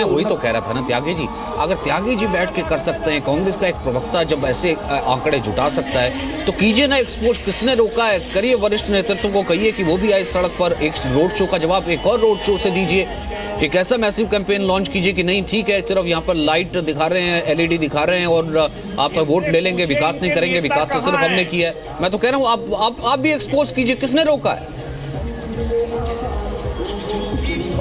वही तो कह रहा था ना त्यागी जी, अगर त्यागी जी बैठ के कर सकते हैं, कांग्रेस का एक प्रवक्ता जब ऐसे आंकड़े जुटा सकता है तो कीजिए ना एक्सपोज। किसने रोका है? करिए, वरिष्ठ नेतृत्व को कहिए कि वो भी आए सड़क पर, एक रोड शो का जवाब एक और रोड शो से दीजिए, एक ऐसा मैसिव कैंपेन लॉन्च कीजिए कि नहीं ठीक है सिर्फ यहाँ पर लाइट दिखा रहे हैं, एलईडी दिखा रहे हैं और आप सब वोट ले लेंगे, विकास नहीं करेंगे, विकास तो सिर्फ हमने किया है। मैं तो कह रहा हूँ आप भी एक्सपोज कीजिए, किसने रोका है?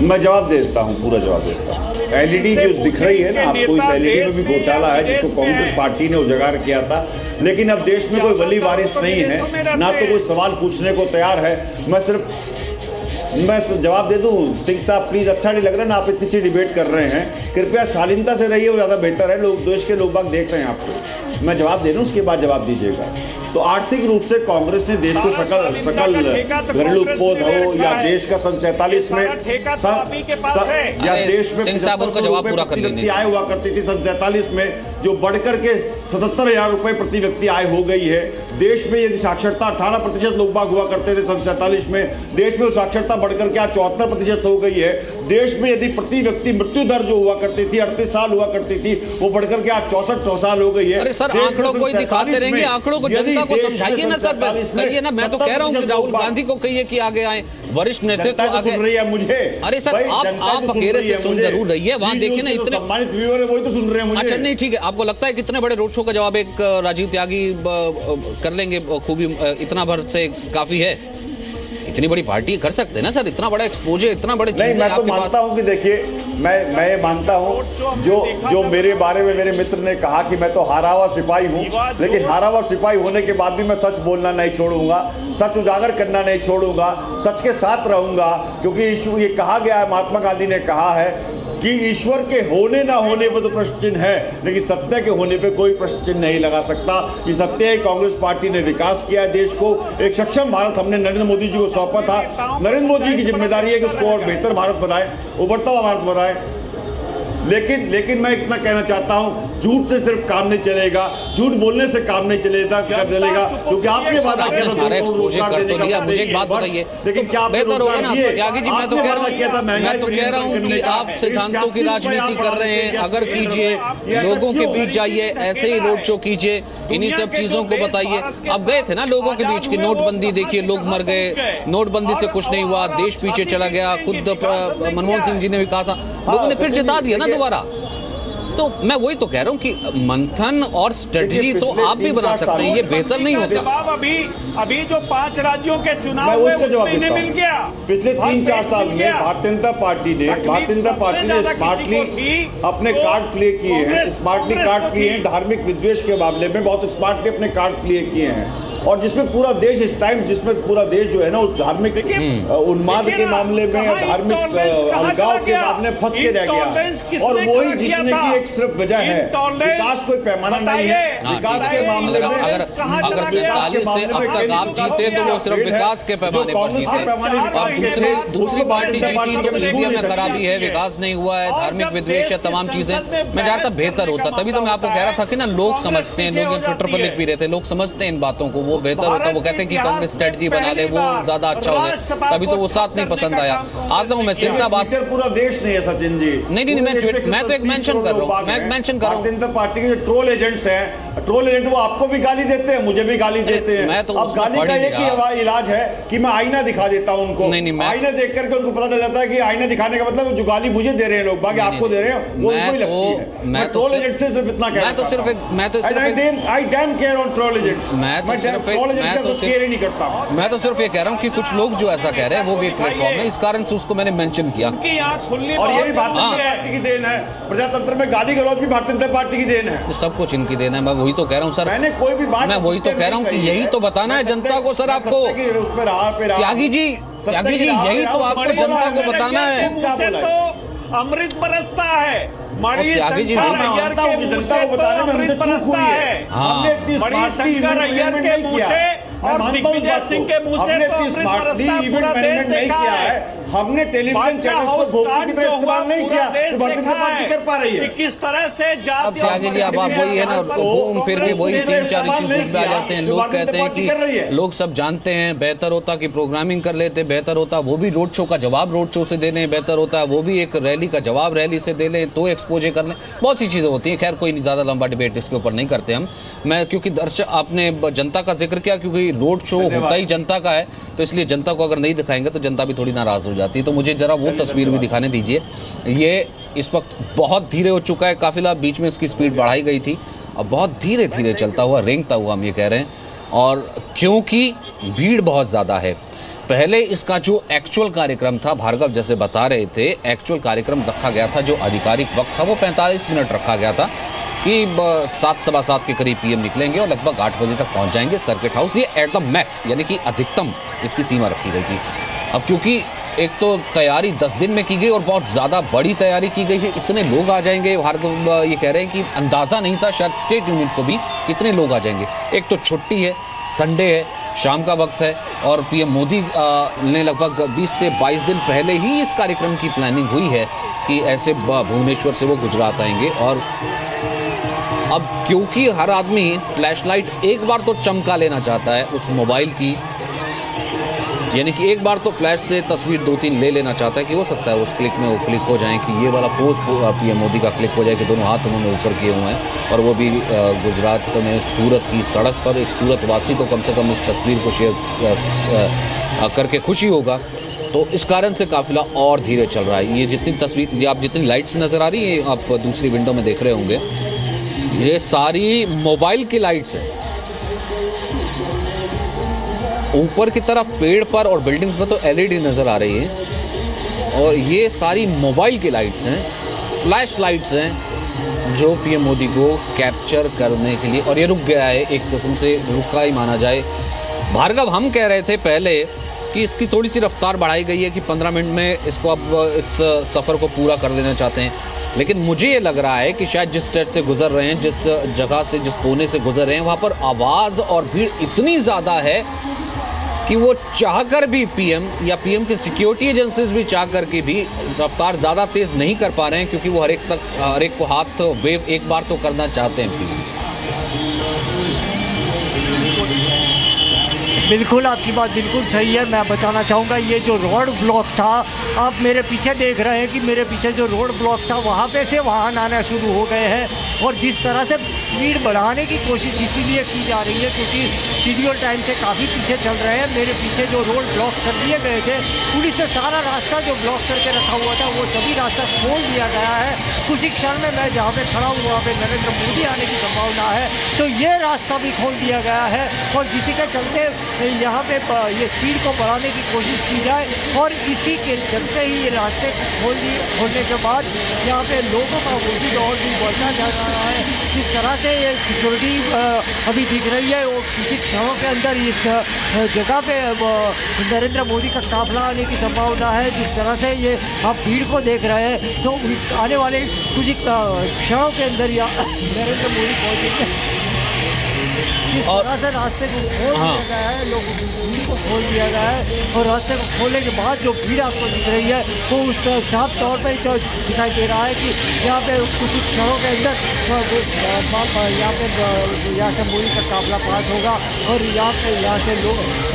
मैं जवाब देता हूं, पूरा जवाब देता हूं। एलईडी जो दिख रही है ना आपको, इस एलईडी में भी घोटाला है जिसको कांग्रेस पार्टी ने उजागर किया था। लेकिन अब देश में कोई वली वारिस नहीं है, ना तो कोई सवाल पूछने को तैयार है। मैं जवाब दे दूं? सिंह साहब प्लीज, अच्छा नहीं लग रहा ना आप इतनी अच्छी डिबेट कर रहे हैं, कृपया शालीनता से रहिए, वो ज्यादा बेहतर है। लोग, देश के लोग बाग देख रहे हैं आपको। मैं जवाब दे दूं, उसके बाद जवाब दीजिएगा। तो आर्थिक रूप से कांग्रेस ने देश को सकल घरेलू उत्पाद हो या देश का सन 47 में या देश में 75 आय हुआ करती थी सन 47 में, जो बढ़कर के 77,000 रुपए प्रति व्यक्ति आय हो गई है। देश में यदि साक्षरता 18% लोग बाग हुआ करते थे सन 47 में, देश में साक्षरता बढ़कर के आज 74% हो गई है। देश में यदि प्रति व्यक्ति मृत्यु दर जो हुआ करती थी 38 साल हुआ करती थी, वो बढ़कर के आज 64 साल हो गई है। अरे सर, आंकड़ों को ही दिखाते रहेंगे, आंकड़ों को जनता को समझाइए ना सर, कहिए ना। मैं तो कह रहा हूँ कि राहुल गांधी को कहिए कि आगे आए, वरिष्ठ नेतृत्व आगे। सुन रही है मुझे? अरे सर, आप अकेले से सुन जरूर रही है, वहां देखिए ना इतने सम्मानित व्यूअर है, वही तो सुन रहे हैं मुझे। अच्छा नहीं ठीक है, आपको लगता है कितने बड़े रोड शो का जवाब एक राजीव त्यागी कर लेंगे खूबी, इतना भर से काफी है? इतनी बड़ी पार्टी कर सकते हैं ना सर, इतना बड़ा एक्सपोजर, इतना बड़े चीजें। मैं तो मानता हूं कि देखिए, मैं मानता हूं जो मेरे बारे में मेरे मित्र ने कहा कि मैं तो हारा हुआ सिपाही हूं, लेकिन हारा हुआ सिपाही होने के बाद भी मैं सच बोलना नहीं छोड़ूंगा, सच उजागर करना नहीं छोड़ूंगा, सच के साथ रहूंगा। क्योंकि ये कहा गया है, महात्मा गांधी ने कहा है कि ईश्वर के होने ना होने पर तो प्रश्न चिन्ह है, लेकिन सत्य के होने पे कोई प्रश्न चिन्ह नहीं लगा सकता। ये सत्य है, कांग्रेस पार्टी ने विकास किया है देश को। एक सक्षम भारत हमने नरेंद्र मोदी जी को सौंपा था। नरेंद्र मोदी की जिम्मेदारी है कि उसको और बेहतर भारत बनाए, उभरता हुआ भारत बनाए। लेकिन मैं इतना कहना चाहता हूं, झूठ से सिर्फ काम नहीं चलेगा, झूठ बोलने से काम नहीं चलेगा, क्योंकि आपने वादा किया था सारे एक्सपोजर कर तो दिया। मुझे एक बात बताइए, लेकिन क्या बेहतर होगा ना त्यागी जी? मैं तो कह रहा हूं कि आप सिद्धांतों की राजनीति कर रहे हैं, अगर कीजिए, लोगों के बीच जाइए, ऐसे ही रोड शो कीजिए, इन्हीं सब चीजों को बताइए। आप गए थे ना लोगों के बीच की, नोटबंदी देखिए, लोग मर गए, नोटबंदी से कुछ नहीं हुआ, देश पीछे चला गया। खुद मनमोहन सिंह जी ने भी कहा था, लोगों ने फिर जिता दिया ना दोबारा। तो मैं वही तो कह रहा हूं कि मंथन और स्ट्रेटजी तो आप भी बना सकते हैं, ये बेहतर नहीं होता? अभी जो 5 राज्यों के चुनाव हुए उसमें मिल गया। पिछले 3-4 साल में भारतीय जनता पार्टी ने स्मार्टली अपने कार्ड प्ले किए हैं, स्मार्टली कार्ड किए हैं, धार्मिक विद्वेष के मामले में बहुत स्मार्टली अपने कार्ड प्ले किए हैं। और जिसमें पूरा देश इस टाइम, जिसमें पूरा देश जो है ना उस धार्मिक उन्माद के मामले में, धार्मिक अलगाव के मामले में फंस के रह गया। और वही जीतने की एक सिर्फ वजह है, विकास कोई पैमाना नहीं है। विकास के मामले में अगर 47 से अब तक आप जीते तो वो सिर्फ विकास के पैमाने पर जीते। दूसरी पार्टी जीती तो इंडिया में खराबी है, विकास नहीं हुआ है, धार्मिक विद्वेष है, तमाम चीजें। मैं जानता बेहतर होता, तभी तो मैं आपको कह रहा था कि ना लोग समझते हैं, लोग ट्विटर पर लिख भी रहे थे, लोग समझते हैं इन बातों को, वो बेहतर होता। वो कहते हैं कि कांग्रेस स्ट्रेटजी बना ले, वो ज्यादा अच्छा हो जाए, तभी तो वो साथ नहीं पसंद आया। आता हूं मैं सिंह साहब, आप पूरा देश नहीं है सचिन जी। नहीं, मैं तो एक मेंशन कर रहा हूं, भारतीय जनता पार्टी के जो ट्रोल एजेंट्स हैं, ट्रोल एजेंट वो आपको भी गाली देते हैं, मुझे भी गाली देते हैं। मैं तो अब गाली का एक ही इलाज है कि मैं आईना दिखा देता हूं उनको। आईना देख करके उनको पता चल जाता है कि आईना दिखाने का मतलब जो गाली मुझे दे रहे हैं लोग, बाकी आपको दे रहे हैं वो उनको ही लगती है। मैं ट्रोल एजेंट से सिर्फ इतना कहना चाहता हूं। I damn care on troll agents. मैं तो सिर्फ ये कह रहा हूँ कि कुछ लोग जो ऐसा कह रहे हैं वो भी एक प्लेटफॉर्म है, इस कारण से उसको मैंने मेंशन किया। और ये भी भारतीय जनता पार्टी की देन है, प्रजातंत्र में गाली गलौज भी भारतीय जनता पार्टी की देन है, सब कुछ इनकी देन है। मैं वही तो कह रहा हूँ सर, मैंने कोई भी बात, मैं वही तो कह रहा हूँ कि यही तो बताना है जनता को सर आपको। त्यागी जी, यही तो आपको जनता को बताना है। अमृत बरसता है, त्यागी जी जनता को बताने में हमसे चूक हुई है। हमने इतनी स्मार्टली और दिग्विजय सिंह के मुंह से तो अमृत बरसता पूरा देश देखा है। हमने टेलीविजन चैनल को भोपी की तरह इस्तेमाल नहीं किया तो भारतीय जनता पार्टी कर पा रही है। किस तरह से अब त्यागी जी अब आप वही है ना, घूम फिर के वही 3-4 इश्यूज पे आ जाते हैं। लोग कहते हैं कि लोग सब जानते हैं, बेहतर होता कि प्रोग्रामिंग कर लेते, बेहतर होता वो भी रोड शो का जवाब रोड शो से दे लें, बेहतर होता है वो भी एक रैली का जवाब रैली से दे लें, तो एक्सपोजे कर लें। बहुत सी चीज़ें होती हैं। खैर कोई ज़्यादा लंबा डिबेट इसके ऊपर नहीं करते हम। मैं क्योंकि दर्शक आपने जनता का जिक्र किया, क्योंकि रोड शो होता ही जनता का है, तो इसलिए जनता को अगर नहीं दिखाएंगे तो जनता भी थोड़ी नाराज़ हो जाती है। तो मुझे ज़रा वो तस्वीर भी दिखाने दीजिए। ये इस वक्त बहुत धीरे हो चुका है काफिला, बीच में इसकी स्पीड बढ़ाई गई थी, अब बहुत धीरे धीरे चलता हुआ, रेंगता हुआ हम ये कह रहे हैं। और क्योंकि भीड़ बहुत ज़्यादा है, पहले इसका जो एक्चुअल कार्यक्रम था, भार्गव जैसे बता रहे थे, एक्चुअल कार्यक्रम रखा गया था, जो आधिकारिक वक्त था वो 45 मिनट रखा गया था कि 7 सवा 7 के करीब पीएम निकलेंगे और लगभग 8 बजे तक पहुंच जाएंगे सर्किट हाउस। ये एट द मैक्स यानी कि अधिकतम इसकी सीमा रखी गई थी। अब क्योंकि एक तो तैयारी 10 दिन में की गई और बहुत ज़्यादा बड़ी तैयारी की गई है, इतने लोग आ जाएंगे, भार्गव ये कह रहे हैं कि अंदाज़ा नहीं था शायद स्टेट यूनिट को भी कितने लोग आ जाएंगे। एक तो छुट्टी है, संडे है, शाम का वक्त है और पीएम मोदी ने लगभग 20 से 22 दिन पहले ही इस कार्यक्रम की प्लानिंग हुई है कि ऐसे भुवनेश्वर से वो गुजरात आएंगे। और अब क्योंकि हर आदमी फ्लैशलाइट एक बार तो चमका लेना चाहता है उस मोबाइल की, यानी कि एक बार तो फ्लैश से तस्वीर 2-3 ले लेना चाहता है कि हो सकता है उस क्लिक में वो क्लिक हो जाए कि ये वाला पोज पीएम मोदी का क्लिक हो जाए कि दोनों हाथ उन्होंने ऊपर किए हुए हैं, और वो भी गुजरात में सूरत की सड़क पर। एक सूरत वासी तो कम से कम इस तस्वीर को शेयर करके खुशी होगा। तो इस कारण से काफिला और धीरे चल रहा है। ये जितनी तस्वीर, ये आप जितनी लाइट्स नज़र आ रही हैं, आप दूसरी विंडो में देख रहे होंगे, ये सारी मोबाइल की लाइट्स हैं। ऊपर की तरफ पेड़ पर और बिल्डिंग्स में तो एलईडी नज़र आ रही है, और ये सारी मोबाइल की लाइट्स हैं, फ्लैश लाइट्स हैं, जो पीएम मोदी को कैप्चर करने के लिए। और ये रुक गया है, एक किस्म से रुका ही माना जाए। भार्गव हम कह रहे थे पहले कि इसकी थोड़ी सी रफ्तार बढ़ाई गई है कि 15 मिनट में इसको अब इस सफ़र को पूरा कर लेना चाहते हैं, लेकिन मुझे ये लग रहा है कि शायद जिस स्टेट से गुजर रहे हैं, जिस जगह से, जिस कोने से गुजर रहे हैं, वहाँ पर आवाज़ और भीड़ इतनी ज़्यादा है कि वो चाहकर भी पीएम या पीएम की सिक्योरिटी एजेंसीज भी चाह कर के भी रफ्तार ज़्यादा तेज़ नहीं कर पा रहे हैं, क्योंकि वो हर एक को हाथ वेव एक बार तो करना चाहते हैं पीएम। बिल्कुल, आपकी बात बिल्कुल सही है। मैं बताना चाहूँगा, ये जो रोड ब्लॉक था, आप मेरे पीछे देख रहे हैं कि मेरे पीछे जो रोड ब्लॉक था वहाँ पे से वाहन आना शुरू हो गए हैं, और जिस तरह से स्पीड बढ़ाने की कोशिश इसीलिए की जा रही है क्योंकि शेड्यूल टाइम से काफ़ी पीछे चल रहे हैं। मेरे पीछे जो रोड ब्लॉक कर दिए गए थे, पुलिस ने सारा रास्ता जो ब्लॉक करके रखा हुआ था वो सभी रास्ता खोल दिया गया है। कुछ ही क्षण में मैं जहाँ पे खड़ा हूँ वहाँ पे नरेंद्र मोदी आने की संभावना है, तो ये रास्ता भी खोल दिया गया है, और जिसी के चलते यहाँ पे ये स्पीड को बढ़ाने की कोशिश की जाए, और इसी के चलते ही ये रास्ते को खोलने के बाद यहाँ पे लोगों का वजूद और भी बढ़ता जा रहा है। जिस तरह से ये सिक्योरिटी अभी दिख रही है, वो कुछ क्षणों के अंदर इस जगह पे नरेंद्र मोदी का काफिला आने की संभावना है। जिस तरह से ये आप भीड़ को देख रहे हैं, तो आने वाले कुछ क्षणों के अंदर यहाँ नरेंद्र मोदी पहुँचेंगे। जिस तरह से रास्ते को खोल दिया गया है, लोगों की भीड़ को खोल दिया गया है, और रास्ते को खोलने के बाद जो भीड़ आपको दिख रही है वो उस साफ तौर पर दिखाई दे रहा है कि यहाँ पे कुछ क्षणों के अंदर यहाँ से मोदी का काफिला पास होगा, और यहाँ से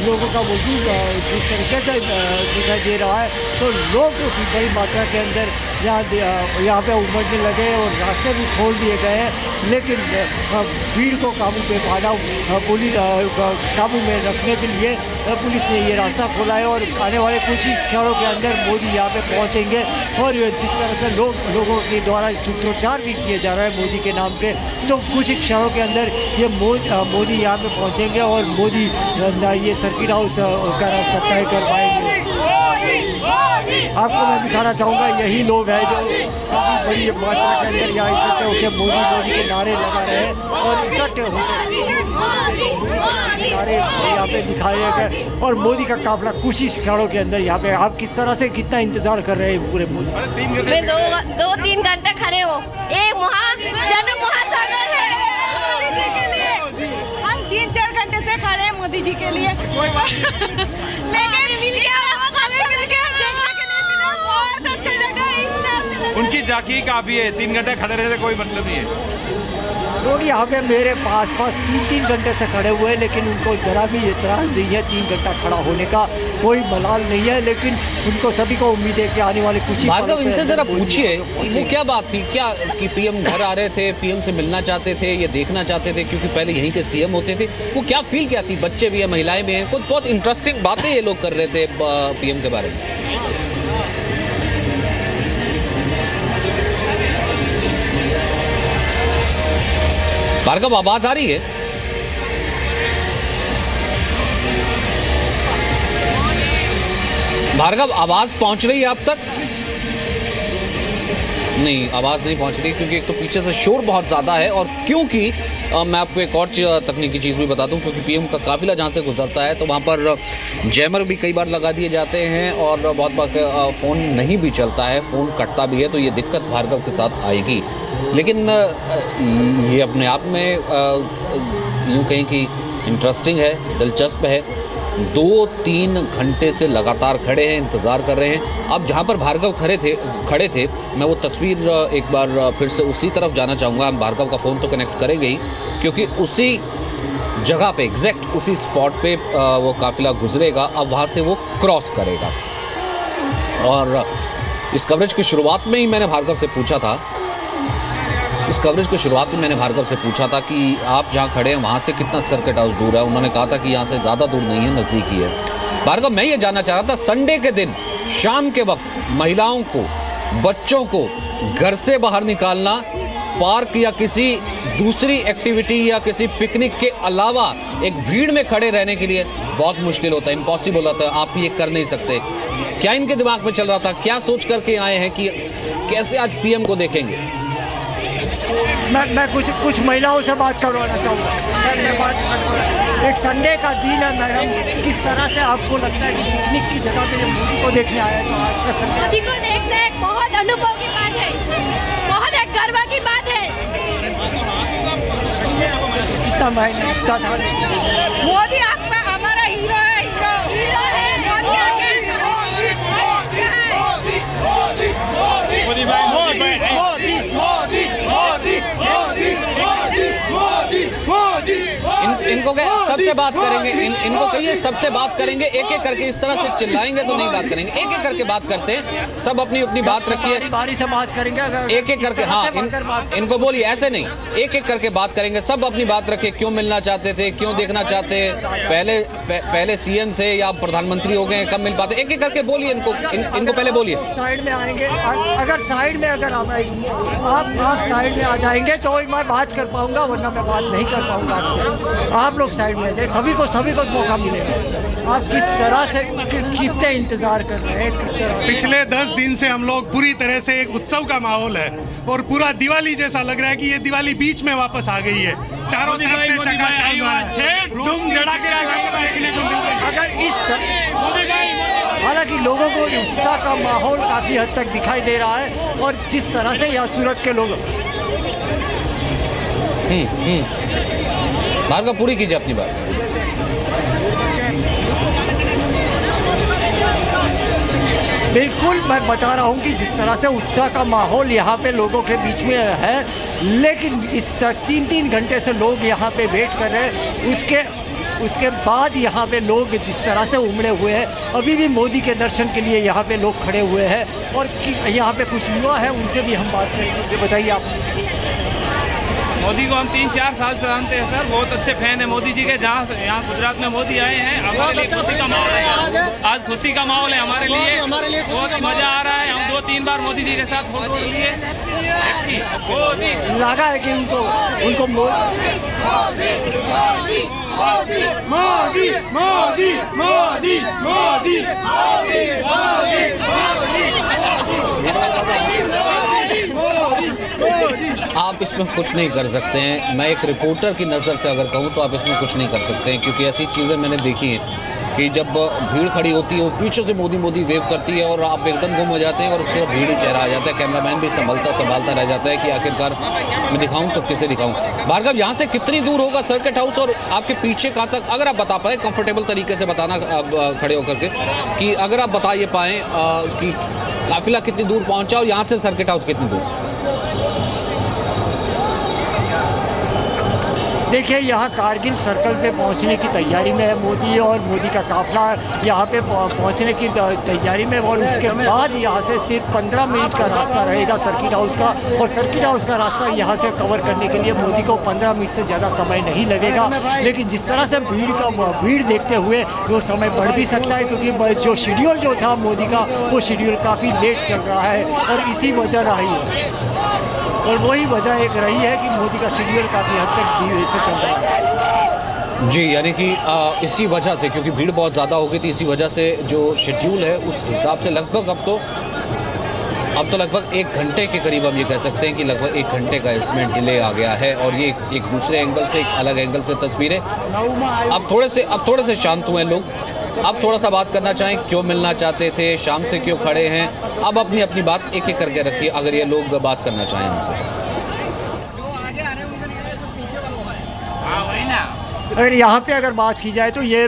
लोगों का वजूद जिस तरीके से दिखाई दे रहा है, तो लोग बड़ी मात्रा के अंदर यहाँ पे उमड़ने लगे और रास्ते भी खोल दिए गए हैं। लेकिन भीड़ को काबू में पाना, पुलिस काबू में रखने के लिए पुलिस ने ये रास्ता खोला है, और आने वाले कुछ ही क्षणों के अंदर मोदी यहाँ पे पहुँचेंगे। और जिस तरह से लोगों के द्वारा सूत्रोच्चार भी किए जा रहा है मोदी के नाम के, तो कुछ ही क्षणों के अंदर ये मोदी यहाँ पे पहुँचेंगे और मोदी ये सर्किट हाउस का रास्ता तय कर पाएंगे। आपको मैं दिखाना चाहूँगा, यही लोग हैं जो काफ़ी बड़ी मात्रा के अंदर यहाँ इकट्ठे होकर मोदी के नारे लगा रहे हैं, और इकट्ठे होकर नारे यहाँ पे दिखाए गए, और मोदी का काफिला कुछ ही क्षणों के अंदर यहाँ पे। आप किस तरह से कितना इंतजार कर रहे हैं पूरे मोदी? मैं 2-3 घंटे खड़े हो, एक जन महासागर है, हम 3-4 घंटे से खड़े हैं मोदी मोदी जी के लिए। लेकिन हमें मिल के देखने के लिए मिला, बहुत अच्छी जगह। उनकी झांकी काफी है, 3 घंटे खड़े रहने कोई मतलब नहीं है। लोग यहाँ पे मेरे पास 3-3 घंटे से खड़े हुए हैं, लेकिन उनको जरा भी एतराज़ नहीं है 3 घंटा खड़ा होने का, कोई मलाल नहीं है। लेकिन उनको सभी को उम्मीद है कि आने वाले कुछ ही भार्गव, इनसे जरा पूछिए वो क्या बात थी, क्या कि पीएम घर आ रहे थे, पीएम से मिलना चाहते थे, ये देखना चाहते थे क्योंकि पहले यहीं के सीएम होते थे, वो क्या फील क्या थी? बच्चे भी है, महिलाएं भी हैं, कुछ बहुत इंटरेस्टिंग बातें ये लोग कर रहे थे पीएम के बारे में। भार्गव, आवाज आ रही है? भार्गव, आवाज पहुंच रही है आप तक? नहीं, आवाज नहीं पहुंच रही क्योंकि एक तो पीछे से शोर बहुत ज़्यादा है और क्योंकि मैं आपको एक और तकनीकी चीज़ भी बता दूं, क्योंकि पीएम का काफिला जहां से गुजरता है तो वहां पर जैमर भी कई बार लगा दिए जाते हैं और बहुत बार फ़ोन नहीं भी चलता है, फ़ोन कटता भी है, तो ये दिक्कत भार्गव के साथ आएगी। लेकिन ये अपने आप में यूँ कहें कि इंटरेस्टिंग है, दिलचस्प है। 2-3 घंटे से लगातार खड़े हैं, इंतज़ार कर रहे हैं। अब जहाँ पर भार्गव खड़े थे, मैं वो तस्वीर एक बार फिर से उसी तरफ जाना चाहूँगा। हम भार्गव का फ़ोन तो कनेक्ट करेंगे ही, क्योंकि उसी जगह पे, एग्जैक्ट उसी स्पॉट पे वो काफिला गुजरेगा। अब वहाँ से वो क्रॉस करेगा। और इस कवरेज की शुरुआत में ही मैंने भार्गव से पूछा था, कि आप जहाँ खड़े हैं वहाँ से कितना सर्किट हाउस दूर है। उन्होंने कहा था कि यहाँ से ज़्यादा दूर नहीं है, नज़दीकी है। भार्गव, मैं ये जानना चाह रहा था, संडे के दिन शाम के वक्त महिलाओं को, बच्चों को घर से बाहर निकालना, पार्क या किसी दूसरी एक्टिविटी या किसी पिकनिक के अलावा एक भीड़ में खड़े रहने के लिए बहुत मुश्किल होता है, इम्पॉसिबल होता है। आप ये कर नहीं सकते। क्या इनके दिमाग में चल रहा था? क्या सोच करके आए हैं कि कैसे आज पीएम को देखेंगे? मैं कुछ महिलाओं से बात करवाना चाहूँगा। एक संडे का दिन है मैडम, किस तरह से आपको लगता है कि पिकनिक की जगह पे जब मोदी को देखने आया तो आज का संडे? मोदी को देखना एक बहुत अनुभव की बात है, बहुत एक गर्व की बात है। कितना महीना था मोदी आपका हमारा हीरो है, हीरो है मोदी। इनको सबसे बात करेंगे, इनको कहिए सबसे बात करेंगे, एक एक करके। इस तरह से चिल्लाएंगे तो नहीं बात करेंगे, एक एक करके बात करते हैं। सब अपनी अपनी बात रखिए, बारी से बात करेंगे, एक एक करके। हाँ, इनको बोलिए, ऐसे नहीं, एक एक करके बात करेंगे। सब अपनी बात रखिए, क्यों मिलना चाहते थे, क्यों देखना चाहते हैं, पहले सीएम थे या प्रधानमंत्री हो गए, कब मिल पाते, एक एक करके बोलिए। इनको पहले बोलिए। साइड में आएंगे, अगर साइड में आप साइड में आ जाएंगे तो मैं बात कर पाऊंगा, वरना मैं बात नहीं कर पाऊंगा आपसे। आप लोग साइड में जाए, सभी को मौका मिलेगा। आप किस तरह से कितने इंतजार कर रहे हैं, किस तरह? पिछले 10 दिन से हम लोग पूरी तरह से एक उत्सव का माहौल है और पूरा दिवाली जैसा लग रहा है कि ये दिवाली बीच में वापस आ गई है। चारों तरफ से चकाचौंध अगर इस हालांकि लोगों को उत्साह का माहौल काफी हद तक दिखाई दे रहा है और जिस तरह से यहाँ सूरत के लोग भार्गव, पूरी कीजिए अपनी बात। बिल्कुल, मैं बता रहा हूँ कि जिस तरह से उत्साह का माहौल यहाँ पे लोगों के बीच में है, लेकिन इस 3-3 घंटे से लोग यहाँ पे वेट कर रहे हैं। उसके बाद यहाँ पे लोग जिस तरह से उमड़े हुए हैं, अभी भी मोदी के दर्शन के लिए यहाँ पे लोग खड़े हुए हैं। और यहाँ पे कुछ युवा है, उनसे भी हम बात करेंगे। बताइए आप। मोदी को हम 3-4 साल से जानते हैं सर, बहुत अच्छे फैन है मोदी जी के। जहाँ यहाँ गुजरात में मोदी आए हैं, हमारे लिए खुशी का माहौल है। आज खुशी का माहौल है हमारे लिए, बहुत ही मजा आ रहा है। हम 2-3 बार मोदी जी के साथ फोटो लिए, लगा है कि उनको आप इसमें कुछ नहीं कर सकते हैं। मैं एक रिपोर्टर की नज़र से अगर कहूँ तो आप इसमें कुछ नहीं कर सकते हैं, क्योंकि ऐसी चीज़ें मैंने देखी हैं कि जब भीड़ खड़ी होती है वो पीछे से मोदी मोदी वेव करती है और आप एकदम गुम हो जाते हैं और सिर्फ भीड़ ही चेहरा आ जाता है। कैमरामैन भी संभालता रह जाता है कि आखिरकार मैं दिखाऊं तो किसे दिखाऊं। भार्गव, यहाँ से कितनी दूर होगा सर्किट हाउस और आपके पीछे कहाँ तक, अगर आप बता पाए कंफर्टेबल तरीके से बताना खड़े होकर के, कि अगर आप बता ये पाएँ कि काफिला कितनी दूर पहुँचा और यहाँ से सर्किट हाउस कितनी दूर? देखिए, यहाँ कारगिल सर्कल पे पहुँचने की तैयारी में है मोदी, और मोदी का काफिला यहाँ पे पहुँचने की तैयारी में, और उसके बाद यहाँ से सिर्फ 15 मिनट का रास्ता रहेगा सर्किट हाउस का, और सर्किट हाउस का रास्ता यहाँ से कवर करने के लिए मोदी को 15 मिनट से ज़्यादा समय नहीं लगेगा। लेकिन जिस तरह से भीड़ देखते हुए वो समय बढ़ भी सकता है, क्योंकि जो शेड्यूल जो था मोदी का वो शेड्यूल काफ़ी लेट चल रहा है, और इसी वजह रही है, और वही वजह एक रही है कि मोदी का शेड्यूल काफ़ी हद तक धीरे से चल रहा है। जी, यानी कि इसी वजह से, क्योंकि भीड़ बहुत ज़्यादा हो गई थी, इसी वजह से जो शेड्यूल है उस हिसाब से लगभग अब तो लगभग 1 घंटे के करीब हम ये कह सकते हैं कि लगभग 1 घंटे का इसमें डिले आ गया है। और ये एक दूसरे एंगल से, एक अलग एंगल से तस्वीरें। अब थोड़े से शांत हुए लोग, अब थोड़ा सा बात करना चाहें, क्यों मिलना चाहते थे, शाम से क्यों खड़े हैं, अब अपनी बात एक एक करके रखिए अगर ये लोग बात करना चाहें हमसे। अगर यहाँ पे अगर बात की जाए तो ये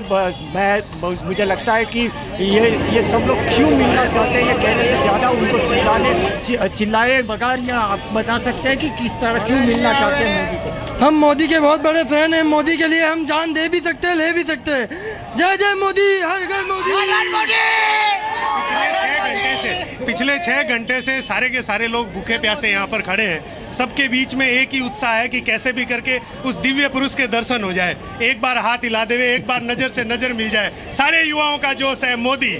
मुझे लगता है कि ये सब लोग क्यों मिलना चाहते हैं, ये कहने से ज़्यादा उनको चिल्लाए बगैर या आप बता सकते हैं कि किस तरह क्यों मिलना चाहते हैं मोदी को? हम मोदी के बहुत बड़े फैन हैं। मोदी के लिए हम जान दे भी सकते हैं, ले भी सकते हैं। जय जय मोदी, हर घर मोदी। पिछले 6 घंटे से सारे के सारे लोग भूखे प्यासे यहाँ पर खड़े हैं। सबके बीच में एक ही उत्साह है कि कैसे भी करके उस दिव्य पुरुष के दर्शन हो जाए, एक बार हाथ हिला देवे, एक बार नज़र से नज़र मिल जाए। सारे युवाओं का जोश है मोदी।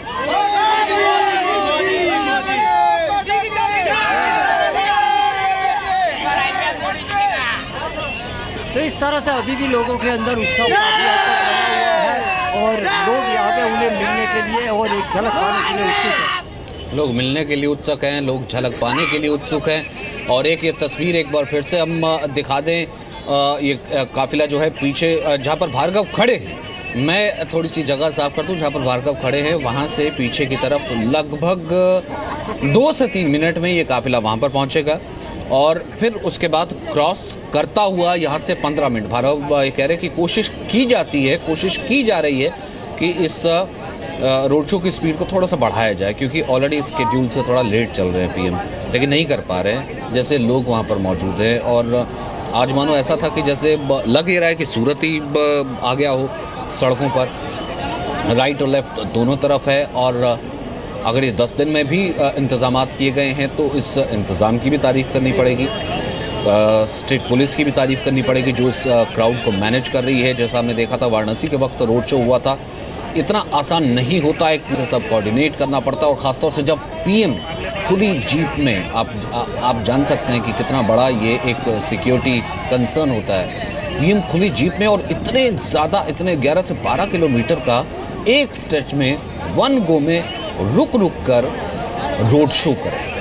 तो इस तरह से अभी भी लोगों के अंदर उत्साह बना हुआ है, और लोग यहाँ पे उन्हें मिलने के लिए और एक झलक पाने के लिए उत्सुक हैं। लोग मिलने के लिए उत्सुक हैं, लोग झलक पाने के लिए उत्सुक हैं। और एक ये तस्वीर एक बार फिर से हम दिखा दें, ये काफिला जो है पीछे जहाँ पर भार्गव खड़े हैं, मैं थोड़ी सी जगह साफ कर दूं, जहाँ पर भार्गव खड़े हैं वहाँ से पीछे की तरफ लगभग 2 से 3 मिनट में ये काफिला वहाँ पर पहुँचेगा, और फिर उसके बाद क्रॉस करता हुआ यहाँ से 15 मिनट भार्गव ये कह रहे हैं कि कोशिश की जा रही है कि इस रोड शो की स्पीड को थोड़ा सा बढ़ाया जाए, क्योंकि ऑलरेडी स्केड्यूल से थोड़ा लेट चल रहे हैं पीएम, लेकिन नहीं कर पा रहे हैं जैसे लोग वहाँ पर मौजूद हैं। और आज मानो ऐसा था कि जैसे लग ही रहा है कि सूरत ही आ गया हो सड़कों पर, राइट और लेफ़्ट दोनों तरफ है। और अगर ये 10 दिन में भी इंतज़ामात किए गए हैं तो इस इंतज़ाम की भी तारीफ़ करनी पड़ेगी, स्टेट पुलिस की भी तारीफ़ करनी पड़ेगी जो इस क्राउड को मैनेज कर रही है। जैसा हमने देखा था वाराणसी के वक्त रोड शो हुआ था, इतना आसान नहीं होता है कि सब कोऑर्डिनेट करना पड़ता है, और ख़ासतौर से जब पीएम खुली जीप में, आप जान सकते हैं कि कितना बड़ा ये एक सिक्योरिटी कंसर्न होता है। पीएम खुली जीप में और इतने 11 से 12 किलोमीटर का एक स्ट्रेच में वन गो में रुक कर रोड शो करें।